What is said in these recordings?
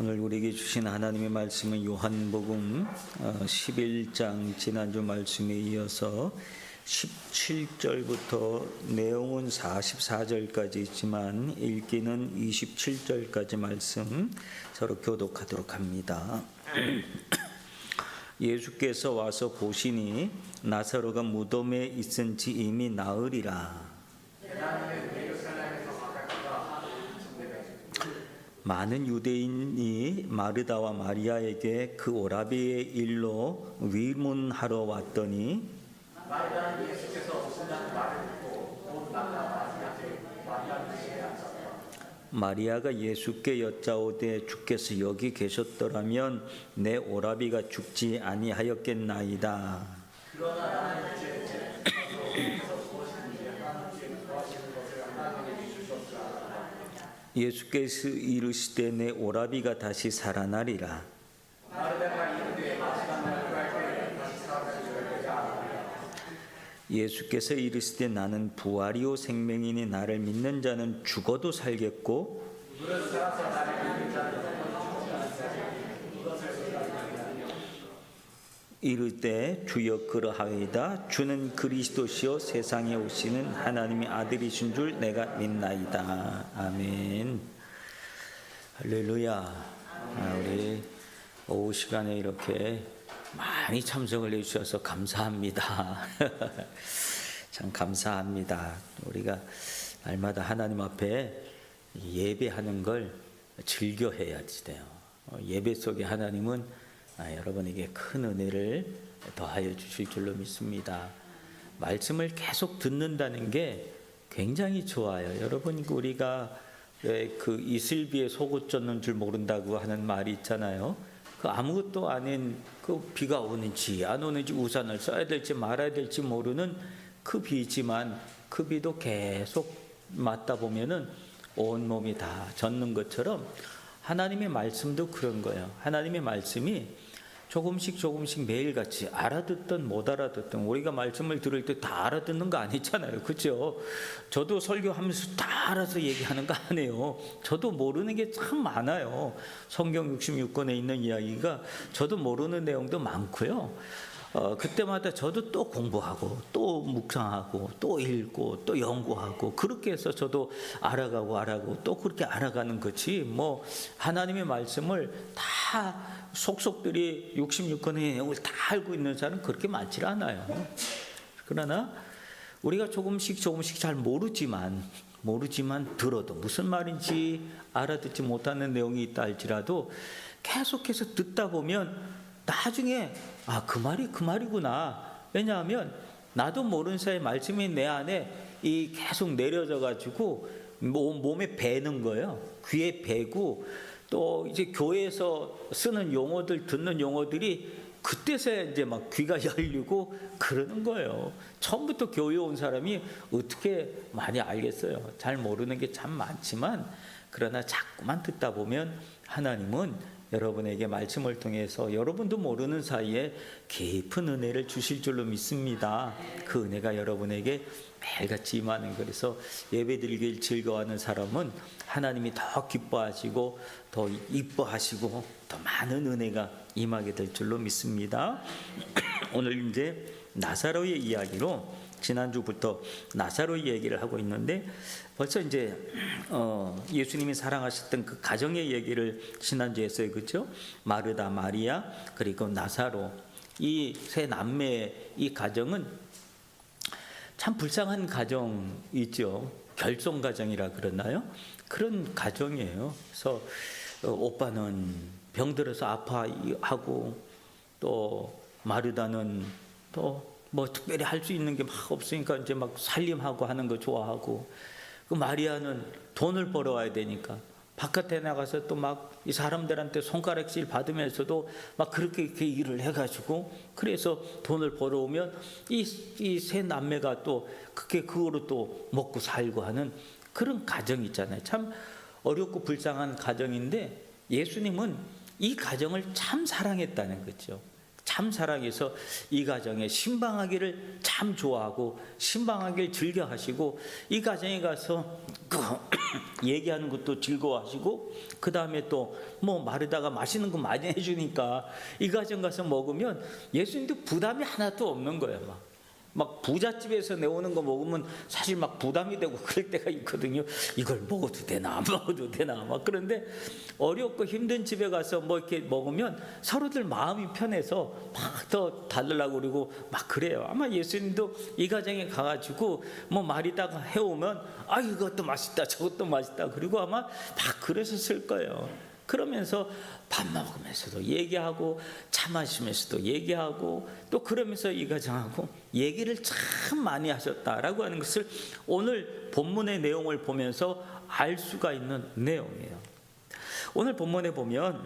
오늘 우리에게 주신 하나님의 말씀은 요한복음 11장 지난주 말씀에 이어서 17절부터 내용은 44절까지 있지만 읽기는 27절까지 말씀 서로 교독하도록 합니다. 예수께서 와서 보시니 나사로가 무덤에 있은 지 이미 나흘이라. 많은 유대인이 마르다와 마리아에게 그 오라비의 일로 위문하러 왔더니 마르다는 예수께서 오신다는 말을 듣고 곧 나가 마리아에게 앉았다. 마리아가 예수께 여짜오되 주께서 여기 계셨더라면 내 오라비가 죽지 아니하였겠나이다. 그러나 나는 이제 예수께서 이르시되 내 오라비가 다시 살아나리라. 예수께서 이르시되 나는 부활이요 생명이니 나를 믿는 자는 죽어도 살겠고 이르되 주여 그러하이다. 주는 그리스도시요 세상에 오시는 하나님의 아들이신 줄 내가 믿나이다. 아멘. 할렐루야. 우리 오후 시간에 이렇게 많이 참석을 해주셔서 감사합니다. 참 감사합니다. 우리가 날마다 하나님 앞에 예배하는 걸 즐겨해야 돼요. 예배 속에 하나님은 여러분에게 큰 은혜를 더하여 주실 줄로 믿습니다. 말씀을 계속 듣는다는 게 굉장히 좋아요. 여러분, 우리가 그 이슬비에 속옷 젖는 줄 모른다고 하는 말이 있잖아요. 그 아무것도 아닌 그 비가 오는지 안 오는지 우산을 써야 될지 말아야 될지 모르는 그 비지만 그 비도 계속 맞다 보면은 온 몸이 다 젖는 것처럼 하나님의 말씀도 그런 거예요. 하나님의 말씀이 조금씩 매일같이 알아듣든 못 알아듣든 우리가 말씀을 들을 때 다 알아듣는 거 아니잖아요. 그렇죠? 저도 설교하면서 다 알아서 얘기하는 거 아니에요. 저도 모르는 게 참 많아요. 성경 66권에 있는 이야기가 저도 모르는 내용도 많고요. 그때마다 저도 또 공부하고 또 묵상하고 또 읽고 또 연구하고 그렇게 해서 저도 알아가고 또 그렇게 알아가는 거지 뭐 하나님의 말씀을 다 속속들이 66권의 내용을 다 알고 있는 사람은 그렇게 많지 않아요. 그러나 우리가 조금씩 잘 모르지만 들어도 무슨 말인지 알아듣지 못하는 내용이 있다 할지라도 계속해서 듣다 보면 나중에 그 말이 그 말이구나. 왜냐하면 나도 모르는 사이에 말씀이 내 안에 이 계속 내려져 가지고 몸에 배는 거예요. 귀에 배고 또 이제 교회에서 쓰는 용어들 듣는 용어들이 그때서야 이제 막 귀가 열리고 그러는 거예요. 처음부터 교회 온 사람이 어떻게 많이 알겠어요. 잘 모르는 게 참 많지만 그러나 자꾸만 듣다 보면 하나님은 여러분에게 말씀을 통해서 여러분도 모르는 사이에 깊은 은혜를 주실 줄로 믿습니다. 그 은혜가 여러분에게 매일같이 임하는, 그래서 예배드리길 즐거워하는 사람은 하나님이 더 기뻐하시고 더 이뻐하시고 더 많은 은혜가 임하게 될 줄로 믿습니다. 오늘 이제 나사로의 이야기로 지난주부터 나사로의 얘기를 하고 있는데 벌써 이제 예수님이 사랑하셨던 그 가정의 얘기를 지난주에 했어요. 그렇죠? 마르다, 마리아 그리고 나사로, 이 세 남매의 이 가정은 참 불쌍한 가정이죠. 결손 가정이라 그러나요? 그런 가정이에요. 그래서 오빠는 병들어서 아파하고 또 마르다는 또 뭐 특별히 할 수 있는 게 막 없으니까 이제 막 살림하고 하는 거 좋아하고, 그 마리아는 돈을 벌어와야 되니까 바깥에 나가서 또 막 이 사람들한테 손가락질 받으면서도 막 그렇게 일을 해가지고 그래서 돈을 벌어오면 이 세 남매가 또 그거로 또 먹고 살고 하는 그런 가정이 있잖아요. 참 어렵고 불쌍한 가정인데 예수님은 이 가정을 참 사랑했다는 거죠. 참 사랑해서 이 가정에 신방하기를 참 좋아하고 신방하기를 즐겨하시고 이 가정에 가서 얘기하는 것도 즐거워하시고, 그 다음에 또 뭐 마르다가 맛있는 거 많이 해주니까 이 가정 가서 먹으면 예수님도 부담이 하나도 없는 거예요. 막 부잣집에서 내오는 거 먹으면 사실 막 부담이 되고 그럴 때가 있거든요. 이걸 먹어도 되나 안 먹어도 되나 막. 그런데 어렵고 힘든 집에 가서 뭐 이렇게 먹으면 서로들 마음이 편해서 막 더 달라고 그러고 막 그래요. 아마 예수님도 이 가정에 가가지고 뭐 말이다가 해오면 아 이것도 맛있다 저것도 맛있다 그리고 아마 막 그러셨을 거예요. 그러면서 밥 먹으면서도 얘기하고 차 마시면서도 얘기하고 또 그러면서 이 가정하고 얘기를 참 많이 하셨다라고 하는 것을 오늘 본문의 내용을 보면서 알 수가 있는 내용이에요. 오늘 본문에 보면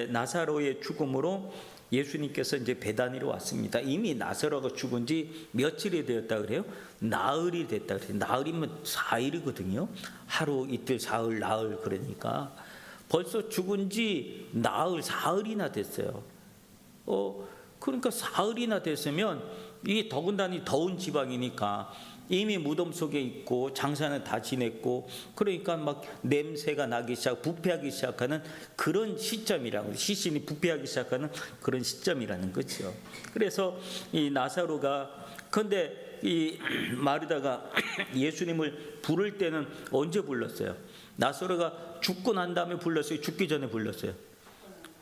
나사로의 죽음으로 예수님께서 이제 베다니로 왔습니다. 이미 나사로가 죽은 지 며칠이 되었다 그래요? 나흘이 됐다 그래요. 나흘이면 4일이거든요. 하루 이틀 사흘 나흘 그러니까 벌써 죽은 지 나흘 사흘이나 됐어요. 그러니까 사흘이나 됐으면 이 더군다나 더운 지방이니까 이미 무덤 속에 있고 장사는 다 지냈고 그러니까 막 냄새가 나기 시작 부패하기 시작하는 그런 시점이라고 시신이 부패하기 시작하는 그런 시점이라는 거죠. 그래서 이 나사로가 근데 이 마르다가 예수님을 부를 때는 언제 불렀어요? 나사로가 죽고 난 다음에 불렀어요? 죽기 전에 불렀어요?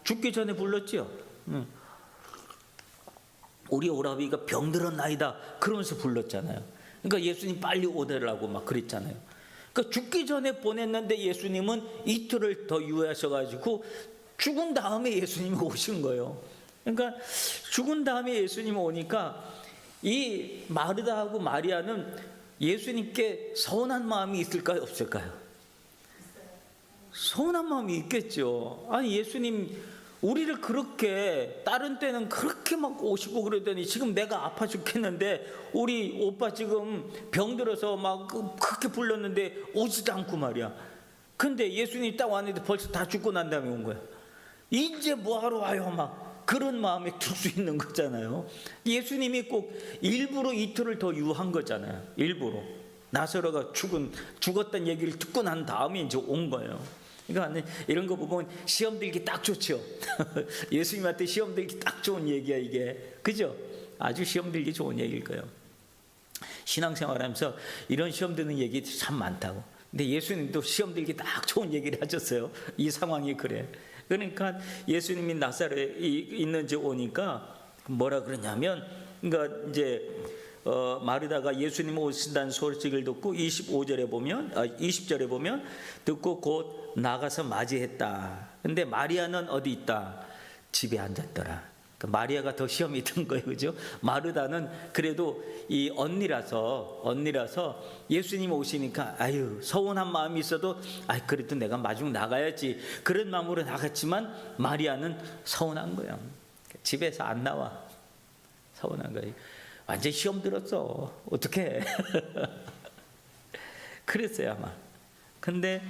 죽기 전에 불렀죠. 우리 오라비가 병들었나이다 그러면서 불렀잖아요. 그러니까 예수님 빨리 오더라고 막 그랬잖아요. 그러니까 죽기 전에 보냈는데 예수님은 이틀을 더 유예하셔가지고 죽은 다음에 예수님이 오신 거예요. 그러니까 죽은 다음에 예수님이 오니까 이 마르다하고 마리아는 예수님께 서운한 마음이 있을까요 없을까요? 서운한 마음이 있겠죠. 아니 예수님 우리를 그렇게 다른 때는 그렇게 막 오시고 그러더니 지금 내가 아파 죽겠는데 우리 오빠 지금 병들어서 막 그렇게 불렀는데 오지도 않고 말이야. 근데 예수님이 딱 왔는데 벌써 다 죽고 난 다음에 온 거야. 이제 뭐하러 와요 막 그런 마음에 들 수 있는 거잖아요. 예수님이 꼭 일부러 이틀을 더 유한 거잖아요. 일부러 나사로가 죽었다는 얘기를 듣고 난 다음에 이제 온 거예요. 그러니까 이런 거 보면 시험 들기 딱 좋죠. 예수님한테 시험 들기 딱 좋은 얘기야 이게. 그죠? 아주 시험 들기 좋은 얘기일 거예요. 신앙생활하면서 이런 시험 드는 얘기 참 많다고. 근데 예수님도 시험 들기 딱 좋은 얘기를 하셨어요. 이 상황이 그래. 그러니까 예수님이 나사렛에 있는지 오니까 뭐라 그러냐면 그러니까 이제 마르다가 예수님 오신다는 소식을 듣고 20절에 보면 듣고 곧 나가서 맞이했다. 근데 마리아는 어디 있다? 집에 앉았더라. 그러니까 마리아가 더 시험이 든 거예요, 그죠? 마르다는 그래도 이 언니라서 예수님 오시니까 아유 서운한 마음이 있어도 그래도 내가 마중 나가야지 그런 마음으로 나갔지만 마리아는 서운한 거예요. 집에서 안 나와. 서운한 거예요. 완전 시험 들었어. 어떡해. 그랬어요 아마. 근데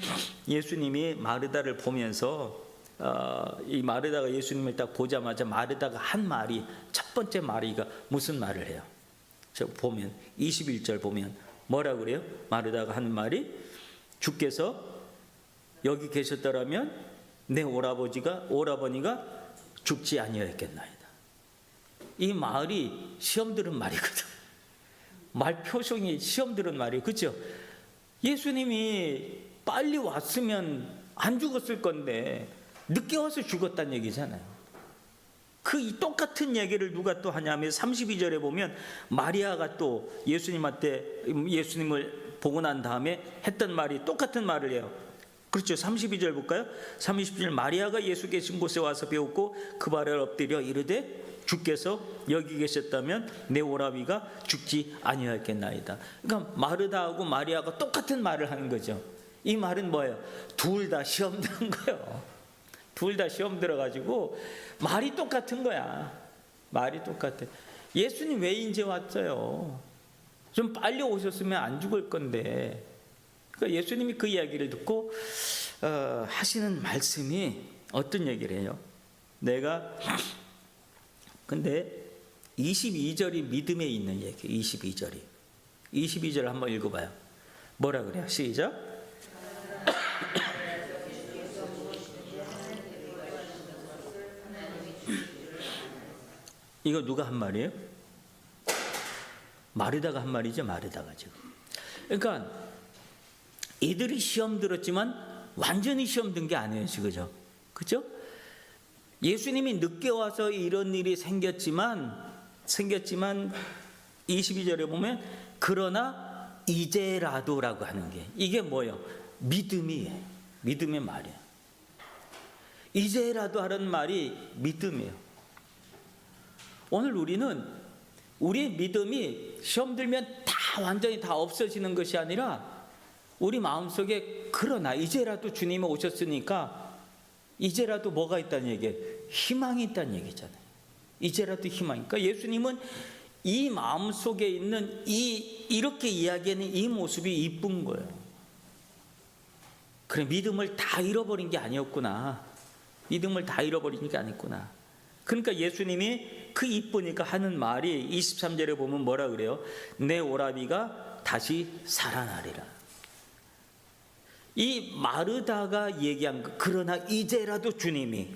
예수님이 마르다를 보면서 이 마르다가 예수님을 딱 보자마자 마르다가 한 말이 첫 번째 말이가 무슨 말을 해요? 저 보면 21절 보면 뭐라 그래요? 마르다가 한 말이 주께서 여기 계셨더라면 내 오라버니가 죽지 아니하였겠나이다. 이 말이 시험 들은 말이거든. 말 표정이 시험 들은 말이에요. 그렇죠? 예수님이 빨리 왔으면 안 죽었을 건데 늦게 와서 죽었다는 얘기잖아요. 그 똑같은 얘기를 누가 또 하냐면 32절에 보면 마리아가 또 예수님을 보고 난 다음에 했던 말이 똑같은 말을 해요. 그렇죠. 32절 볼까요? 32절 마리아가 예수 계신 곳에 와서 배웠고 그 발에 엎드려 이르되 주께서 여기 계셨다면 내 오라비가 죽지 아니하였겠나이다. 그러니까 마르다하고 마리아가 똑같은 말을 하는 거죠. 이 말은 뭐예요? 둘 다 시험 들은 거예요. 둘 다 시험 들어가지고 말이 똑같은 거야. 말이 똑같아. 예수님 왜 이제 왔어요? 좀 빨리 오셨으면 안 죽을 건데. 그러니까 예수님이 그 이야기를 듣고 하시는 말씀이 어떤 얘기를 해요? 근데 22절이 믿음에 있는 얘기예요. 22절을 한번 읽어봐요. 뭐라 그래요? 시작. 이거 누가 한 말이에요? 마르다가 한 말이죠. 마르다가 지금. 그러니까 이들이 시험 들었지만 완전히 시험 든 게 아니에요. 그죠? 그죠? 예수님이 늦게 와서 이런 일이 생겼지만 22절에 보면 그러나 이제라도라고 하는 게 이게 뭐예요? 믿음이에요. 믿음의 말이에요. 이제라도 하는 말이 믿음이에요. 오늘 우리는 우리의 믿음이 시험 들면 다 완전히 다 없어지는 것이 아니라 우리 마음속에 그러나 이제라도 주님이 오셨으니까 이제라도 뭐가 있다는 얘기예요? 희망이 있다는 얘기잖아요. 이제라도 희망. 그러니까 예수님은 이 마음속에 있는 이렇게 이야기하는 이 모습이 이쁜 거예요. 그래, 믿음을 다 잃어버린 게 아니었구나. 믿음을 다 잃어버린 게 아니구나. 그러니까 예수님이 그 이쁘니까 하는 말이 23절에 보면 뭐라 그래요? 내 오라비가 다시 살아나리라. 이 마르다가 얘기한 거, 그러나 이제라도 주님이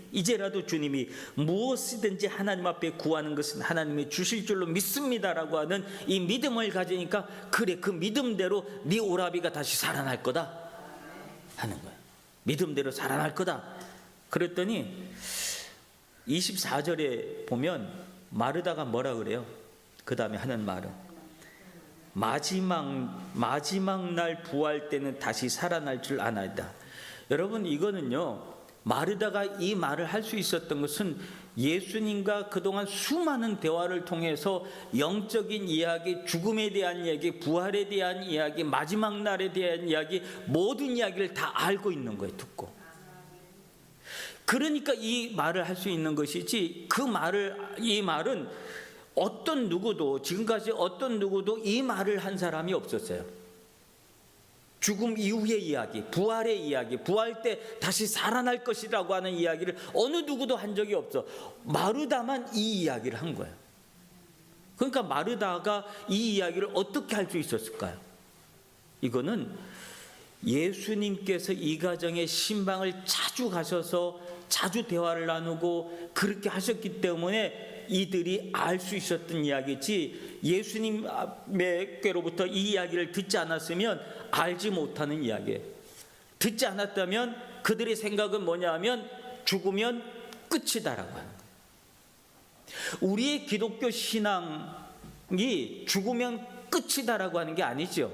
무엇이든지 하나님 앞에 구하는 것은 하나님이 주실 줄로 믿습니다라고 하는 이 믿음을 가지니까 그래, 그 믿음대로 네 오라비가 다시 살아날 거다 하는 거예요. 믿음대로 살아날 거다. 그랬더니 24절에 보면 마르다가 뭐라 그래요? 그 다음에 하는 말은 마지막 날 부활 때는 다시 살아날 줄 아나이다. 여러분, 이거는요, 마르다가 이 말을 할 수 있었던 것은 예수님과 그동안 수많은 대화를 통해서 영적인 이야기, 죽음에 대한 이야기, 부활에 대한 이야기, 마지막 날에 대한 이야기, 모든 이야기를 다 알고 있는 거예요. 듣고. 그러니까 이 말을 할 수 있는 것이지, 이 말은 어떤 누구도, 지금까지 어떤 누구도 이 말을 한 사람이 없었어요. 죽음 이후의 이야기, 부활의 이야기, 부활 때 다시 살아날 것이라고 하는 이야기를 어느 누구도 한 적이 없어. 마르다만 이 이야기를 한 거예요. 그러니까 마르다가 이 이야기를 어떻게 할 수 있었을까요? 이거는 예수님께서 이 가정의 신방을 자주 가셔서 자주 대화를 나누고 그렇게 하셨기 때문에 이들이 알 수 있었던 이야기지, 예수님께로부터 이 이야기를 듣지 않았으면 알지 못하는 이야기예요. 듣지 않았다면 그들의 생각은 뭐냐 하면 죽으면 끝이다라고 하는 거예요. 우리의 기독교 신앙이 죽으면 끝이다라고 하는 게 아니죠.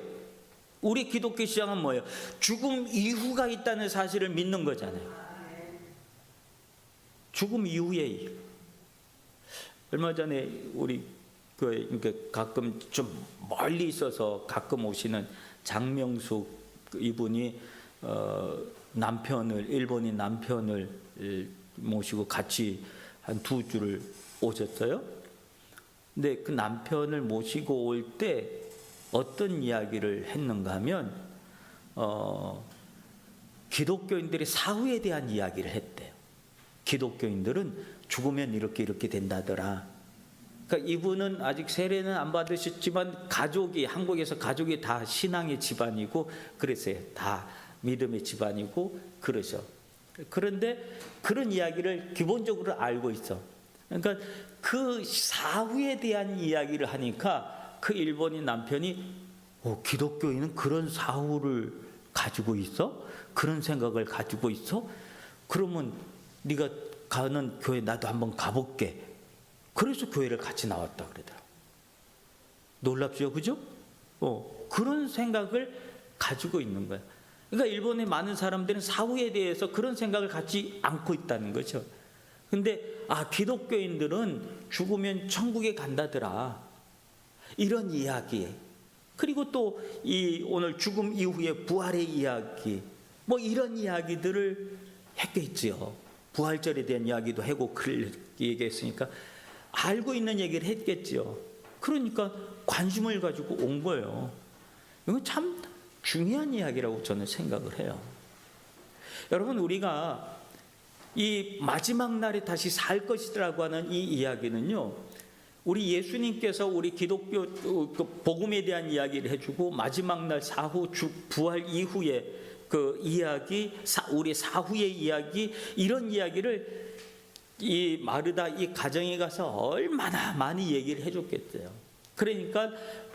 우리 기독교 신앙은 뭐예요? 죽음 이후가 있다는 사실을 믿는 거잖아요. 죽음 이후에. 얼마 전에 우리 가끔 좀 멀리 있어서 가끔 오시는 장명숙 이분이 일본인 남편을 모시고 같이 한 2주를 오셨어요. 근데 그 남편을 모시고 올 때 어떤 이야기를 했는가 하면 기독교인들의 사후에 대한 이야기를 했대요. 기독교인들은 죽으면 이렇게 된다더라. 그러니까 이분은 아직 세례는 안 받으셨지만 한국에서 가족이 다 신앙의 집안이고 그랬어요. 다 믿음의 집안이고 그러셔. 그런데 그런 이야기를 기본적으로 알고 있어. 그러니까 그 사후에 대한 이야기를 하니까 그 일본인 남편이 기독교인은 그런 사후를 가지고 있어? 그런 생각을 가지고 있어? 그러면 네가 가는 교회 나도 한번 가볼게. 그래서 교회를 같이 나왔다 그러더라고. 놀랍죠, 그죠? 그런 생각을 가지고 있는 거야. 그러니까 일본의 많은 사람들은 사후에 대해서 그런 생각을 갖지 않고 있다는 거죠. 근데 기독교인들은 죽으면 천국에 간다더라. 이런 이야기. 그리고 또 오늘 죽음 이후의 부활의 이야기. 이런 이야기들을 했겠지요. 부활절에 대한 이야기도 하고 그걸 얘기했으니까 알고 있는 얘기를 했겠지요. 그러니까 관심을 가지고 온 거예요. 이건 참 중요한 이야기라고 저는 생각을 해요. 여러분, 우리가 이 마지막 날에 다시 살 것이라고 하는 이 이야기는요, 우리 예수님께서 우리 기독교 복음에 대한 이야기를 해주고 마지막 날 사후 부활 이후에 그 이야기, 우리 사후의 이야기, 이런 이야기를 이 마르다 이 가정에 가서 얼마나 많이 얘기를 해줬겠어요. 그러니까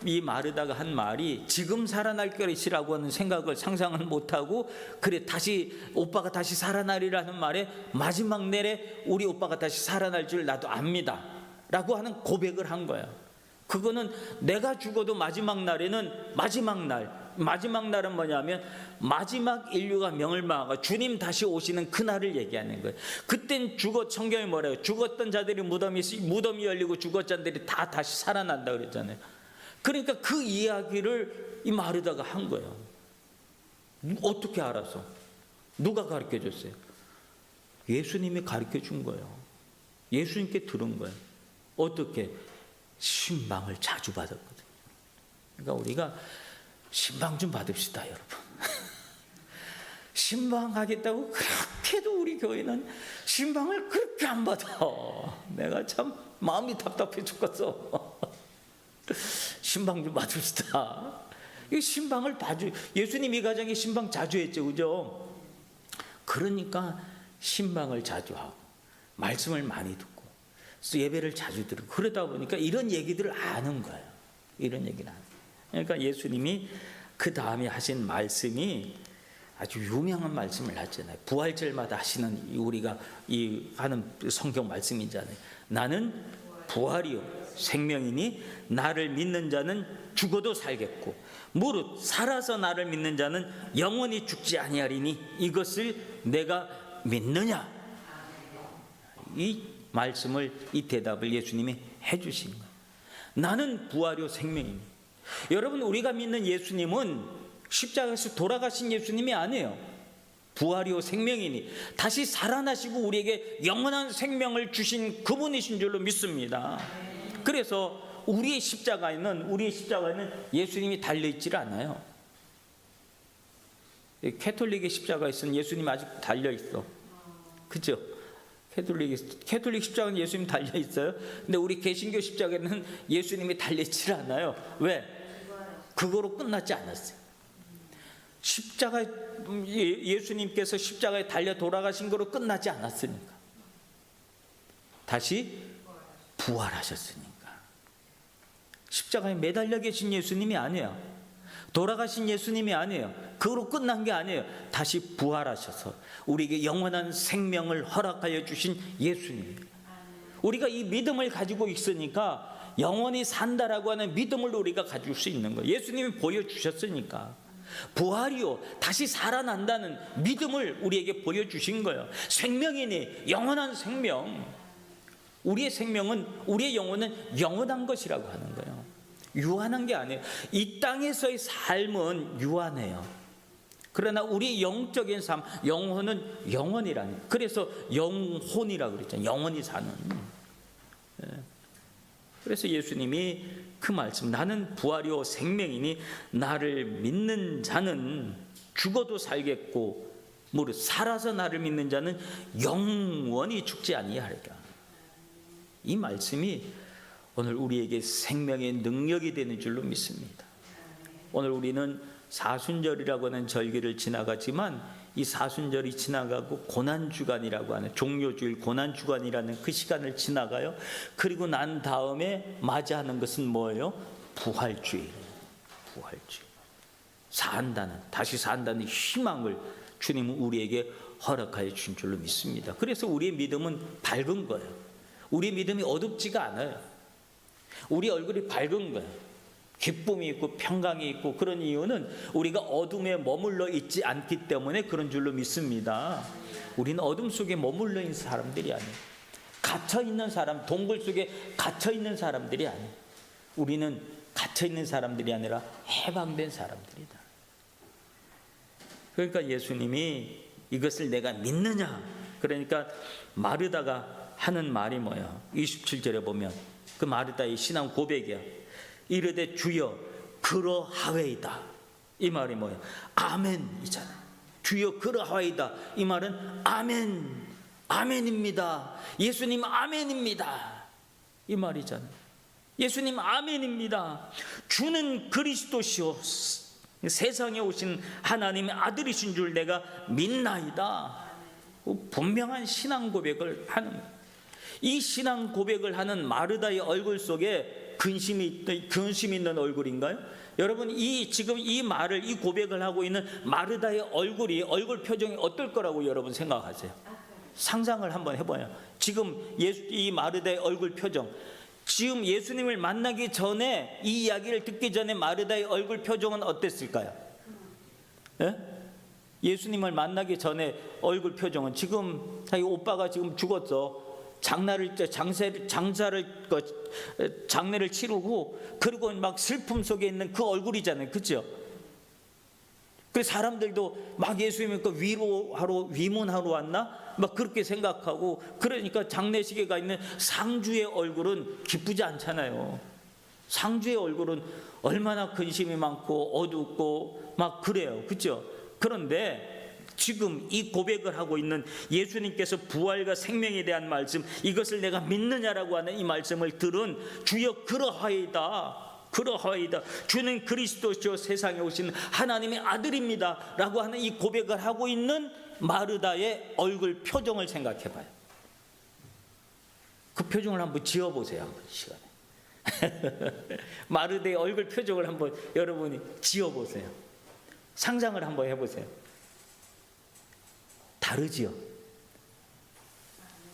이 마르다가 한 말이 지금 살아날 것이라고 하는 생각을 상상을 못하고, 그래 다시 오빠가 다시 살아나리라는 말에 마지막 날에 우리 오빠가 다시 살아날 줄 나도 압니다 라고 하는 고백을 한 거야. 그거는 내가 죽어도 마지막 날에는 마지막 날은 뭐냐면 마지막 인류가 명을망하고 주님 다시 오시는 그날을 얘기하는 거예요. 그땐 성경이 뭐래요? 죽었던 자들이 무덤이 열리고 죽었던 자들이 다 다시 살아난다 그랬잖아요. 그러니까 그 이야기를 이 마르다가 한 거예요. 어떻게 알아서? 누가 가르쳐 줬어요? 예수님이 가르쳐 준 거예요. 예수님께 들은 거예요. 어떻게? 신방을 자주 받았거든요. 그러니까 우리가 신방 좀 받읍시다, 여러분. 신방 하겠다고 그렇게도 우리 교회는 신방을 그렇게 안 받아. 내가 참 마음이 답답해 죽겠어. 신방 좀 받읍시다. 이 신방을 예수님 이 가정에 신방 자주 했죠, 그죠? 그러니까 신방을 자주 하고 말씀을 많이 듣고 예배를 자주 드리고 그러다 보니까 이런 얘기들을 아는 거예요. 이런 얘기를 아는 거예요. 그러니까 예수님이 그 다음에 하신 말씀이 아주 유명한 말씀을 하잖아요. 부활절마다 하시는 우리가 하는 성경 말씀이잖아요. 나는 부활이요 생명이니 나를 믿는 자는 죽어도 살겠고 무릇 살아서 나를 믿는 자는 영원히 죽지 아니하리니 이것을 내가 믿느냐. 이 말씀을, 이 대답을 예수님이 해주신 거예요. 나는 부활이요 생명이니. 여러분, 우리가 믿는 예수님은 십자가에서 돌아가신 예수님이 아니에요. 부활이요 생명이니 다시 살아나시고 우리에게 영원한 생명을 주신 그분이신 줄로 믿습니다. 그래서 우리의 십자가에는 예수님이 달려있질 않아요. 캐톨릭의 십자가에서는 예수님이 아직 달려있어. 그죠? 캐톨릭 십자가는 예수님이 달려있어요. 근데 우리 개신교 십자가에는 예수님이 달려있질 않아요. 왜? 그거로 끝나지 않았어요. 예수님께서 십자가에 달려 돌아가신 거로 끝나지 않았으니까. 다시 부활하셨으니까. 십자가에 매달려 계신 예수님이 아니에요. 돌아가신 예수님이 아니에요. 그거로 끝난 게 아니에요. 다시 부활하셔서 우리에게 영원한 생명을 허락하여 주신 예수님. 우리가 이 믿음을 가지고 있으니까 영원히 산다라고 하는 믿음을 우리가 가질 수 있는 거예요. 예수님이 보여주셨으니까. 부활이요 다시 살아난다는 믿음을 우리에게 보여주신 거예요. 생명이니 영원한 생명. 우리의 생명은, 우리의 영혼은 영원한 것이라고 하는 거예요. 유한한 게 아니에요. 이 땅에서의 삶은 유한해요. 그러나 우리 영적인 삶, 영혼은 영원이라니. 그래서 영혼이라고 그랬잖아요. 영원히 사는. 그래서 예수님이 그 말씀, 나는 부활이요 생명이니 나를 믿는 자는 죽어도 살겠고 무릇 살아서 나를 믿는 자는 영원히 죽지 아니하리라. 이 말씀이 오늘 우리에게 생명의 능력이 되는 줄로 믿습니다. 오늘 우리는 사순절이라고 하는 절기를 지나가지만 이 사순절이 지나가고 고난주간이라고 하는, 종료주일 고난주간이라는 그 시간을 지나가요. 그리고 난 다음에 맞이하는 것은 뭐예요? 부활주일. 부활주일. 다시 산다는 희망을 주님은 우리에게 허락하여 준 줄로 믿습니다. 그래서 우리의 믿음은 밝은 거예요. 우리의 믿음이 어둡지가 않아요. 우리 얼굴이 밝은 거예요. 기쁨이 있고 평강이 있고. 그런 이유는 우리가 어둠에 머물러 있지 않기 때문에 그런 줄로 믿습니다. 우리는 어둠 속에 머물러 있는 사람들이 아니에요. 갇혀있는 사람, 동굴 속에 갇혀있는 사람들이 아니에요. 우리는 갇혀있는 사람들이 아니라 해방된 사람들이다. 그러니까 예수님이 이것을 내가 믿느냐. 그러니까 마르다가 하는 말이 뭐야? 27절에 보면 그 마르다의 신앙 고백이야. 이르되 주여 그러하외이다. 이 말이 뭐예요? 아멘이잖아요. 주여 그러하외이다. 이 말은 아멘, 아멘입니다. 예수님 아멘입니다. 이 말이잖아요. 예수님 아멘입니다. 주는 그리스도시요 세상에 오신 하나님의 아들이신 줄 내가 믿나이다. 분명한 신앙 고백을 하는 거예요. 이 신앙 고백을 하는 마르다의 얼굴 속에 근심이 있는 얼굴인가요? 여러분, 지금 이 말을, 이 고백을 하고 있는 마르다의 얼굴 표정이 어떨 거라고 여러분 생각하세요? 상상을 한번 해봐요. 지금 이 마르다의 얼굴 표정, 지금 예수님을 만나기 전에, 이 이야기를 듣기 전에 마르다의 얼굴 표정은 어땠을까요? 예? 예수님을 만나기 전에 얼굴 표정은, 지금 자기 오빠가 지금 죽었어. 장례를 치르고, 그리고 막 슬픔 속에 있는 그 얼굴이잖아요. 그렇죠? 그래서 사람들도 막 예수님을 위문하러 왔나? 막 그렇게 생각하고, 그러니까 장례식에 가 있는 상주의 얼굴은 기쁘지 않잖아요. 상주의 얼굴은 얼마나 근심이 많고 어둡고 막 그래요. 그렇죠? 그런데 지금 이 고백을 하고 있는 예수님께서 부활과 생명에 대한 말씀, 이것을 내가 믿느냐라고 하는 이 말씀을 들은 주여 그러하이다, 주는 그리스도시요 세상에 오신 하나님의 아들입니다 라고 하는 이 고백을 하고 있는 마르다의 얼굴 표정을 생각해 봐요. 그 표정을 한번 지어보세요. 한번 시간에 마르다의 얼굴 표정을 한번 여러분이 지어보세요. 상상을 한번 해보세요. 다르지요?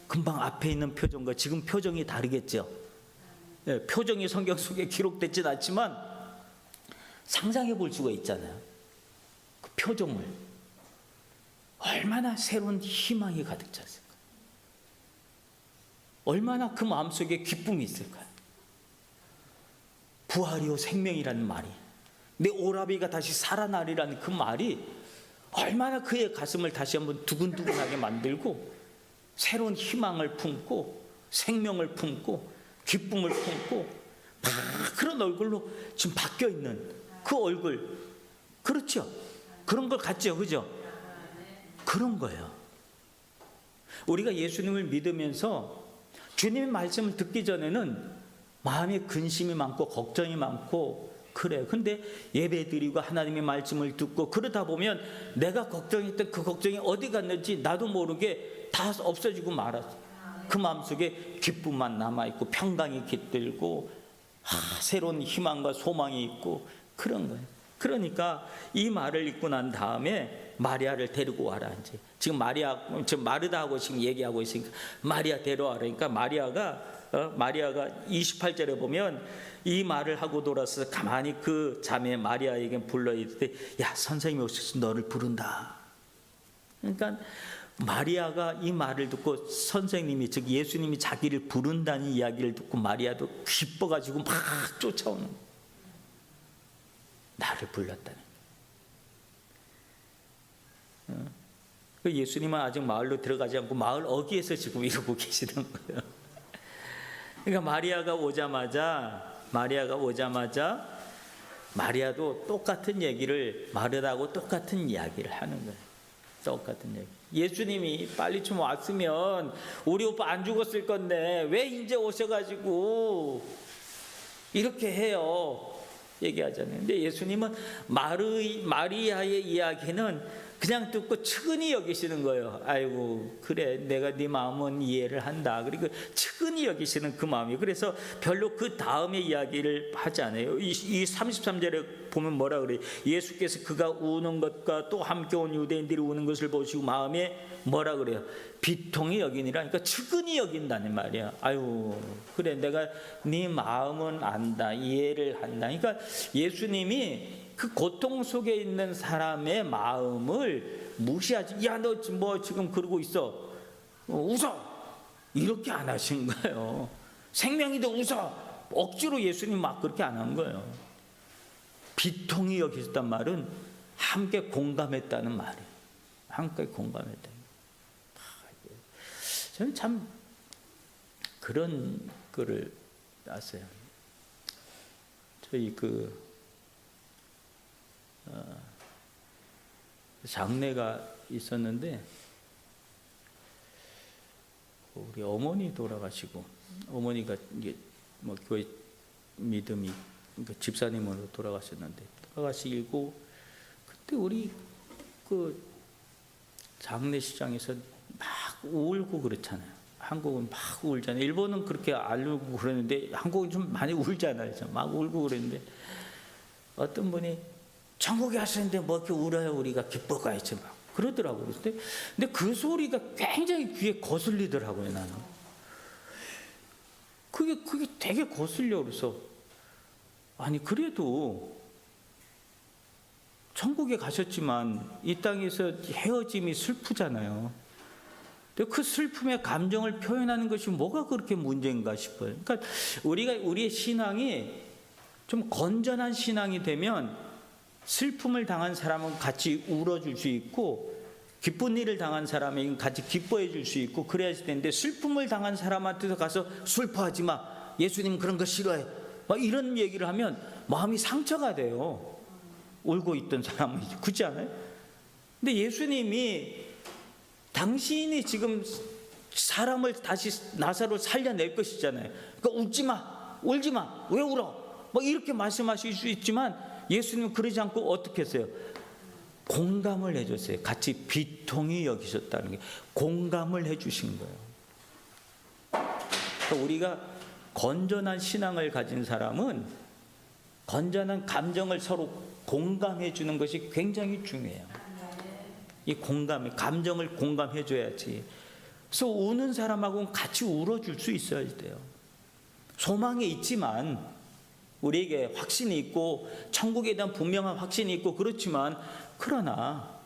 금방 앞에 있는 표정과 지금 표정이 다르겠죠? 예, 표정이 성경 속에 기록되진 않지만 상상해 볼 수가 있잖아요. 그 표정을. 얼마나 새로운 희망이 가득 찼을까? 얼마나 그 마음속에 기쁨이 있을까요? 부활이요 생명이라는 말이, 내 오라비가 다시 살아나리라는 그 말이 얼마나 그의 가슴을 다시 한번 두근두근하게 만들고, 새로운 희망을 품고 생명을 품고 기쁨을 품고 그런 얼굴로 지금 바뀌어 있는 그 얼굴, 그렇죠? 그런 걸 같죠, 그죠? 그런 거예요. 우리가 예수님을 믿으면서 주님의 말씀을 듣기 전에는 마음에 근심이 많고 걱정이 많고 그래요. 근데 예배드리고 하나님의 말씀을 듣고 그러다 보면 내가 걱정했던 그 걱정이 어디 갔는지 나도 모르게 다 없어지고 말았어. 그 마음속에 기쁨만 남아있고 평강이 깃들고 새로운 희망과 소망이 있고 그런 거예요. 그러니까 이 말을 읽고 난 다음에 마리아를 데리고 와라. 이제 지금 마르다하고 지금 얘기하고 있으니까 마리아 데려와라. 그러니까 마리아가 28절에 보면 이 말을 하고 돌아서 가만히 그 자매 마리아에게 불러 이르되 야, 선생님이 오셔서 너를 부른다. 그러니까 마리아가 이 말을 듣고 선생님이, 즉 예수님이 자기를 부른다는 이야기를 듣고 마리아도 기뻐가지고 막 쫓아오는 거예요. 나를 불렀다는 거예요. 예수님은 아직 마을로 들어가지 않고 마을 어귀에서 지금 이러고 계시는 거예요. 그러니까 마리아가 오자마자 마리아도 똑같은 얘기를, 마르다하고 똑같은 이야기를 하는 거예요. 똑같은 얘기. 예수님이 빨리 좀 왔으면 우리 오빠 안 죽었을 건데 왜 이제 오셔가지고 이렇게 해요, 얘기하잖아요. 근데 예수님은 마리아의 이야기는 그냥 듣고 측은히 여기시는 거예요. 아이고 그래, 내가 네 마음은 이해를 한다. 그리고 측은히 여기시는 그 마음이. 그래서 별로 그 다음에 이야기를 하지 않아요. 이 33절에 보면 뭐라 그래요? 예수께서 그가 우는 것과 또 함께 온 유대인들이 우는 것을 보시고 마음에 뭐라 그래요? 비통히 여기니라. 그러니까 측은히 여긴다는 말이야. 아유 그래, 내가 네 마음은 안다, 이해를 한다. 그러니까 예수님이 그 고통 속에 있는 사람의 마음을 무시하지, 야 너 뭐 지금 그러고 있어, 웃어, 이렇게 안 하신 거예요. 생명인데 웃어, 억지로 예수님 막 그렇게 안 한 거예요. 비통히 여기셨단 말은 함께 공감했다는 말이에요. 함께 공감했다는 거예요. 저는 참 그런 거를 났어요. 저희 장례가 있었는데 우리 어머니 돌아가시고, 어머니가 이게 뭐 교회 믿음이 그러니까 집사님으로 돌아가셨는데, 돌아가시고 그때 우리 그 장례식장에서 막 울고 그렇잖아요. 막 한국은 막 울잖아요. 일본은 그렇게 안 울고 그러는데 한국은 좀 많이 울잖아요. 막 울고 그랬는데 어떤 분이 천국에 왔었는데 뭐 이렇게 울어요. 우리가 기뻐가야지 막 그러더라고요. 근데 그 소리가 굉장히 귀에 거슬리더라고요. 나는 그게 되게 거슬려. 그래서 아니 그래도 천국에 가셨지만 이 땅에서 헤어짐이 슬프잖아요. 근데 그 슬픔의 감정을 표현하는 것이 뭐가 그렇게 문제인가 싶어요. 그러니까 우리의 신앙이 좀 건전한 신앙이 되면 슬픔을 당한 사람은 같이 울어줄 수 있고 기쁜 일을 당한 사람에게 같이 기뻐해 줄 수 있고 그래야 되는데 슬픔을 당한 사람한테서 가서 슬퍼하지 마. 예수님 그런 거 싫어해. 막 이런 얘기를 하면 마음이 상처가 돼요. 울고 있던 사람은 그렇지 않아요? 근데 예수님이 당신이 지금 사람을 다시 나사로를 살려낼 것이잖아요. 그러니까 웃지 마, 울지 마, 왜 울어? 뭐 이렇게 말씀하실 수 있지만 예수님은 그러지 않고 어떻게 했어요? 공감을 해줬어요. 같이 비통히 여기셨다는 게 공감을 해주신 거예요. 그러니까 우리가 건전한 신앙을 가진 사람은 건전한 감정을 서로 공감해 주는 것이 굉장히 중요해요. 이 감정을 공감해 줘야지. 그래서 우는 사람하고는 같이 울어줄 수 있어야 돼요. 소망이 있지만 우리에게 확신이 있고 천국에 대한 분명한 확신이 있고 그렇지만 그러나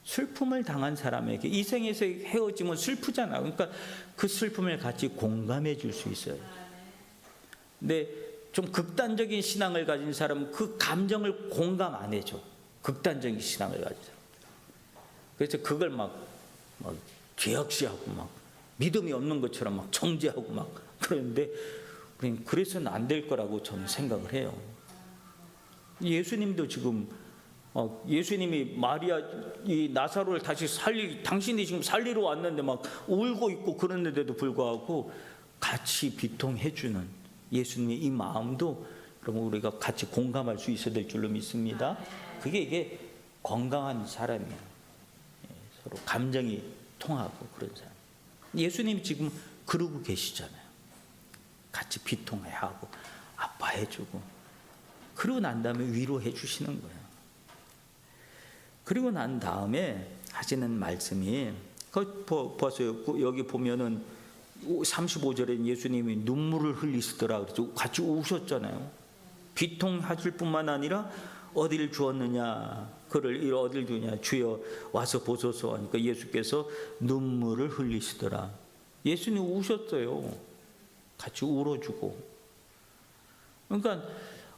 슬픔을 당한 사람에게 이 생에서 헤어지면 슬프잖아. 그러니까 그 슬픔을 같이 공감해 줄 수 있어요. 근데 좀 극단적인 신앙을 가진 사람은 그 감정을 공감 안 해줘. 극단적인 신앙을 가진 사람. 그래서 그걸 막 죄악시하고 막 믿음이 없는 것처럼 막 정죄하고 막 그러는데 그래서는 안 될 거라고 저는 생각을 해요. 예수님도 지금 예수님이 마리아 이 나사로를 다시 당신이 지금 살리러 왔는데 막 울고 있고 그러는데도 불구하고 같이 비통해 주는 예수님의 이 마음도 그럼 우리가 같이 공감할 수 있어야 될 줄로 믿습니다. 이게 건강한 사람이에요. 서로 감정이 통하고 그런 사람. 예수님이 지금 그러고 계시잖아요. 같이 비통해하고 아파해주고 그러고 난 다음에 위로해 주시는 거예요. 그리고 난 다음에 하시는 말씀이 보세요. 여기 보면은 35절에 예수님이 눈물을 흘리시더라 그래서 같이 우셨잖아요. 비통하실 뿐만 아니라 어디를 주었느냐 그를 어디를 주냐 주여 와서 보소서 하니까 예수께서 눈물을 흘리시더라. 예수님 우셨어요. 같이 울어주고. 그러니까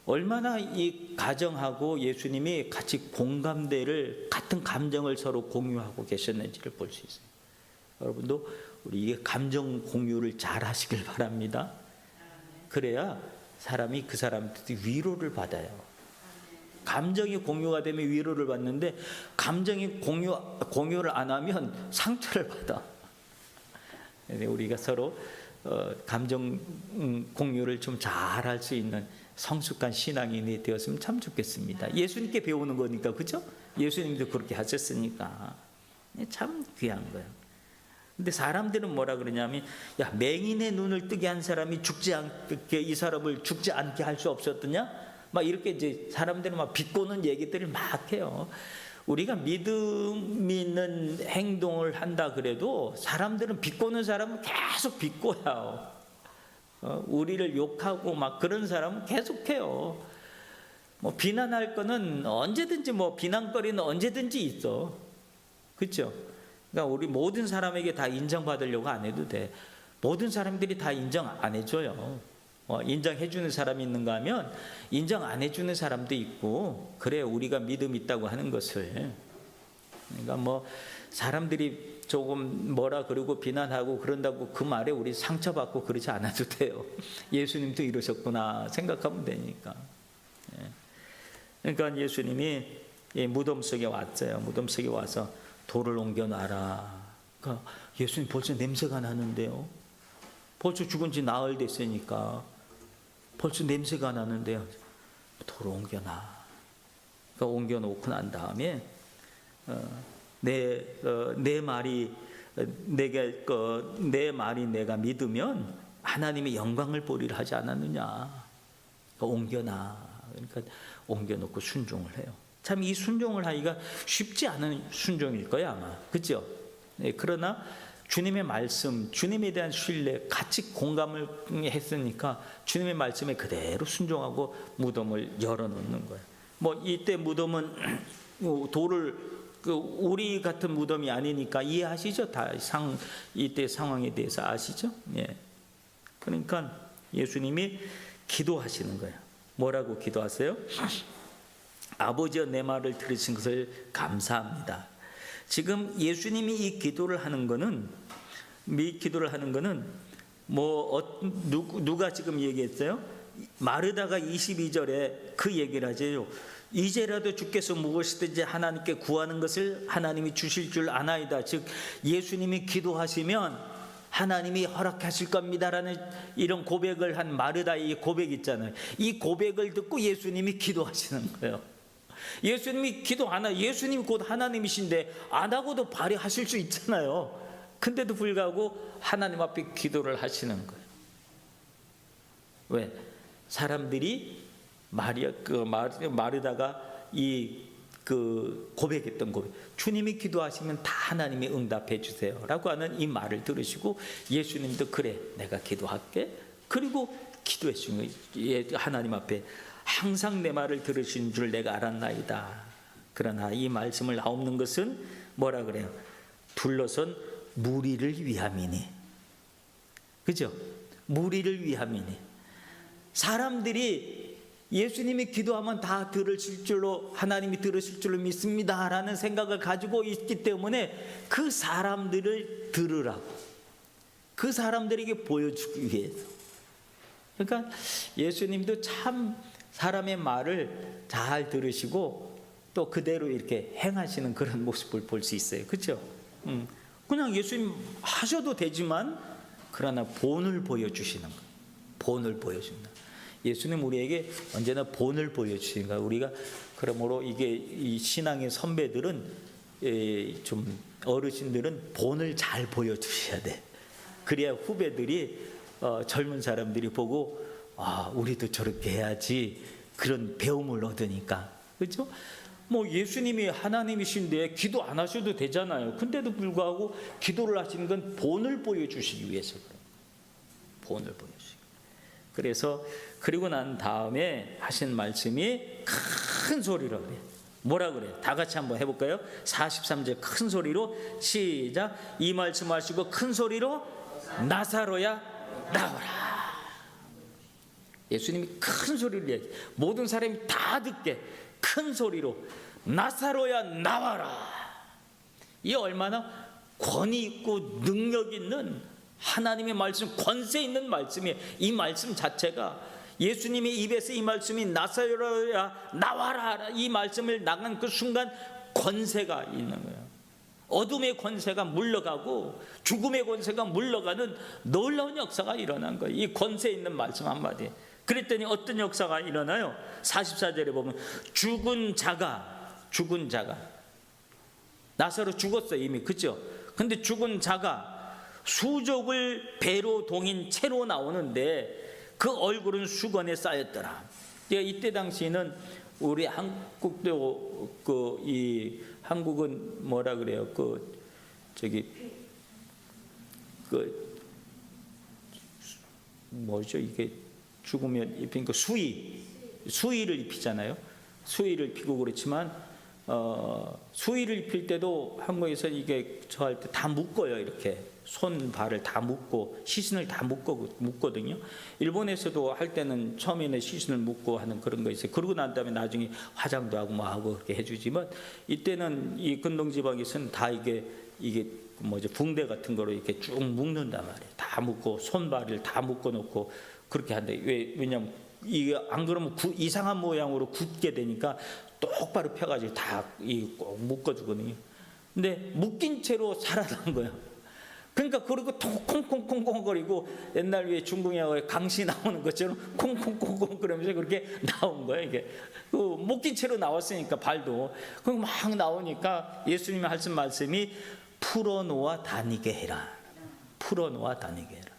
얼마나 이 가정하고 예수님이 같이 공감대를 같은 감정을 서로 공유하고 계셨는지를 볼 수 있어요. 여러분도 우리 감정 공유를 잘 하시길 바랍니다. 그래야 사람이 그 사람한테 위로를 받아요. 감정이 공유가 되면 위로를 받는데 감정이 공유를 안 하면 상처를 받아. 우리가 서로 감정 공유를 좀 잘 할 수 있는 성숙한 신앙인이 되었으면 참 좋겠습니다. 예수님께 배우는 거니까 그죠? 예수님도 그렇게 하셨으니까 참 귀한 거예요. 근데 사람들은 뭐라 그러냐면 야 맹인의 눈을 뜨게 한 사람이 죽지 않게 이 사람을 죽지 않게 할 수 없었더냐? 막 이렇게 이제 사람들은 막 비꼬는 얘기들을 막 해요. 우리가 믿음 있는 행동을 한다 그래도 사람들은 비꼬는 사람은 계속 비꼬요. 우리를 욕하고 막 그런 사람은 계속해요. 뭐 비난할 거는 언제든지 뭐 비난거리는 언제든지 있어. 그렇죠? 그러니까 우리 모든 사람에게 다 인정받으려고 안 해도 돼. 모든 사람들이 다 인정 안 해줘요. 인정해 주는 사람이 있는가 하면 인정 안 해주는 사람도 있고 그래 우리가 믿음 있다고 하는 것을. 그러니까 뭐 사람들이 조금 뭐라 그러고 비난하고 그런다고 그 말에 우리 상처받고 그러지 않아도 돼요. 예수님도 이러셨구나 생각하면 되니까. 그러니까 예수님이 무덤 속에 왔어요. 무덤 속에 와서 돌을 옮겨놔라. 그러니까 예수님 벌써 냄새가 나는데요. 벌써 죽은 지 나흘 됐으니까 벌써 냄새가 나는데요. 돌을 옮겨놔. 그러니까 옮겨놓고 난 다음에 내 말이 내 말이 내가 믿으면 하나님의 영광을 보리라 하지 않았느냐. 옮겨놔. 그러니까 옮겨놓고 순종을 해요. 참 이 순종을 하기가 쉽지 않은 순종일 거야 아마. 그렇죠? 그러나 주님의 말씀, 주님에 대한 신뢰, 같이 공감을 했으니까 주님의 말씀에 그대로 순종하고 무덤을 열어놓는 거예요. 뭐 이때 무덤은 돌을 우리 같은 무덤이 아니니까 이해하시죠? 다 이때 상황에 대해서 아시죠? 예. 그러니까 예수님이 기도하시는 거예요. 뭐라고 기도하세요? 아버지여 내 말을 들으신 것을 감사합니다. 지금 예수님이 이 기도를 하는 거는 누가 지금 얘기했어요? 마르다가 22절에 그 얘기를 하죠. 이제라도 주께서 무엇이든지 하나님께 구하는 것을 하나님이 주실 줄 아나이다. 즉 예수님이 기도하시면 하나님이 허락하실 겁니다라는 이런 고백을 한 마르다의 고백 있잖아요. 이 고백을 듣고 예수님이 기도하시는 거예요. 예수님이 기도 안 하고, 예수님이 곧 하나님이신데 안 하고도 발휘하실 수 있잖아요. 근데도 불구하고 하나님 앞에 기도를 하시는 거예요. 왜? 사람들이 마르다가 고백했던 고백, 주님이 기도하시면 다 하나님이 응답해 주세요라고 하는 이 말을 들으시고 예수님도 그래 내가 기도할게. 그리고 기도했으면 하나님 앞에 항상 내 말을 들으신 줄 내가 알았나이다. 그러나 이 말씀을 나옵는 것은 뭐라 그래요? 둘러선 무리를 위함이니. 그죠? 무리를 위함이니. 사람들이 예수님이 기도하면 다 들으실 줄로, 하나님이 들으실 줄로 믿습니다라는 생각을 가지고 있기 때문에 그 사람들을 들으라고, 그 사람들에게 보여주기 위해서. 그러니까 예수님도 참 사람의 말을 잘 들으시고 또 그대로 이렇게 행하시는 그런 모습을 볼 수 있어요. 그렇죠? 그냥 예수님 하셔도 되지만 그러나 본을 보여주시는 거예요. 본을 보여준다. 예수님 우리에게 언제나 본을 보여주시는 거예요. 우리가 그러므로 이 신앙의 선배들은 좀 어르신들은 본을 잘 보여주셔야 돼. 그래야 후배들이 젊은 사람들이 보고 우리도 저렇게 해야지 그런 배움을 얻으니까. 그렇죠? 뭐 예수님이 하나님이신데 기도 안 하셔도 되잖아요. 근데도 불구하고 기도를 하시는 건 본을 보여주시기 위해서 그래요. 본을 보여주시기. 그래서 그리고 난 다음에 하신 말씀이 큰 소리로 그래요. 뭐라 그래요? 다 같이 한번 해볼까요? 43절 큰 소리로 시작. 이 말씀 하시고 큰 소리로 나사로야 나오라. 예수님이 큰 소리를 얘기해. 모든 사람이 다 듣게 큰 소리로 나사로야 나와라. 이 얼마나 권위 있고 능력 있는 하나님의 말씀, 권세 있는 말씀이에요. 이 말씀 자체가 예수님의 입에서 이 말씀이 나사로야 나와라, 이 말씀을 나간 그 순간 권세가 있는 거예요. 어둠의 권세가 물러가고 죽음의 권세가 물러가는 놀라운 역사가 일어난 거예요. 이 권세 있는 말씀 한마디. 그랬더니 어떤 역사가 일어나요? 44절에 보면 죽은 자가 나사로 죽었어요 이미. 그죠? 근데 죽은 자가 수족을 배로 동인 채로 나오는데 그 얼굴은 수건에 쌓였더라. 이때 당시에는 우리 한국도 한국은 뭐라 그래요? 뭐죠 이게? 죽으면 입힌 그 수의를 입히잖아요. 수의를 입히고 그렇지만 수의를 입힐 때도 한국에서 이게 저할 때 다 묶어요. 이렇게 손 발을 다 묶고 시신을 다 묶거든요. 일본에서도 할 때는 처음에는 시신을 묶고 하는 그런 거 있어요. 그러고 난 다음에 나중에 화장도 하고 뭐 하고 그렇게 해주지만 이때는 이 근동지방에서는 다 이게 뭐죠 붕대 같은 거로 이렇게 쭉 묶는단 말이에요. 다 묶고 손발을 다 묶어놓고 그렇게 한대. 왜냐면 이게 안 그러면 이상한 모양으로 굳게 되니까 똑바로 펴가지고 다 꼭 묶어주거든요. 근데 묶인 채로 살아난 거예요. 그러니까 그리고 콩콩콩콩거리고 옛날 왜 중국에 강시 나오는 것처럼 콩콩콩콩 그러면서 그렇게 나온 거예요. 이게 묶인 채로 나왔으니까 발도 그막 나오니까 예수님이 하신 말씀이 풀어놓아 다니게 해라. 풀어놓아 다니게 해라.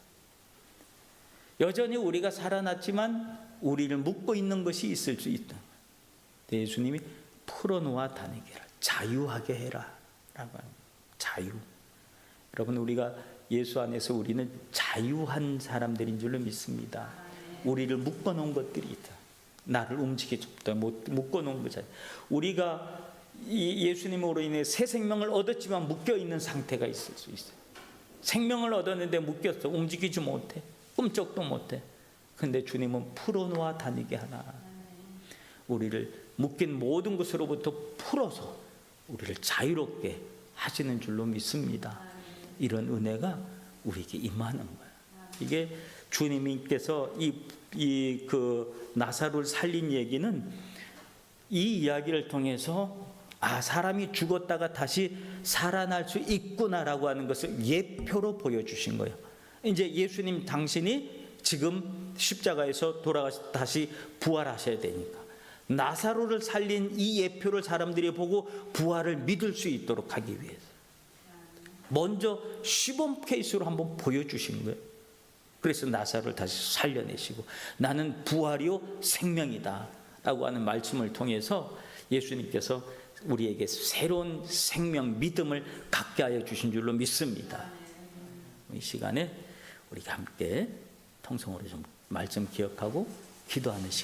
여전히 우리가 살아났지만 우리를 묶고 있는 것이 있을 수 있다. 예수님이 풀어놓아 다니게 해라. 자유하게 해라. 라고 합니다. 자유. 여러분, 우리가 예수 안에서 우리는 자유한 사람들인 줄로 믿습니다. 우리를 묶어놓은 것들이 있다. 나를 움직여줬다. 묶어놓은 거잖아요. 우리가 이 예수님으로 인해 새 생명을 얻었지만 묶여있는 상태가 있을 수 있어요. 생명을 얻었는데 묶였어. 움직이지 못해. 꿈쩍도 못해. 근데 주님은 풀어놓아 다니게 하나. 우리를 묶인 모든 것으로부터 풀어서 우리를 자유롭게 하시는 줄로 믿습니다. 이런 은혜가 우리에게 임하는 거예요. 이게 주님께서 그 나사로를 살린 얘기는 이 이야기를 통해서 사람이 죽었다가 다시 살아날 수 있구나라고 하는 것을 예표로 보여주신 거예요. 이제 예수님 당신이 지금 십자가에서 돌아가서 다시 부활하셔야 되니까 나사로를 살린 이 예표를 사람들이 보고 부활을 믿을 수 있도록 하기 위해서 먼저 시범 케이스로 한번 보여주신 거예요. 그래서 나사로를 다시 살려내시고 나는 부활이요 생명이다 라고 하는 말씀을 통해서 예수님께서 우리에게 새로운 생명, 믿음을 갖게 하여 주신 줄로 믿습니다. 이 시간에 우리가 함께 통성으로 좀 말씀 기억하고 기도하는 시간.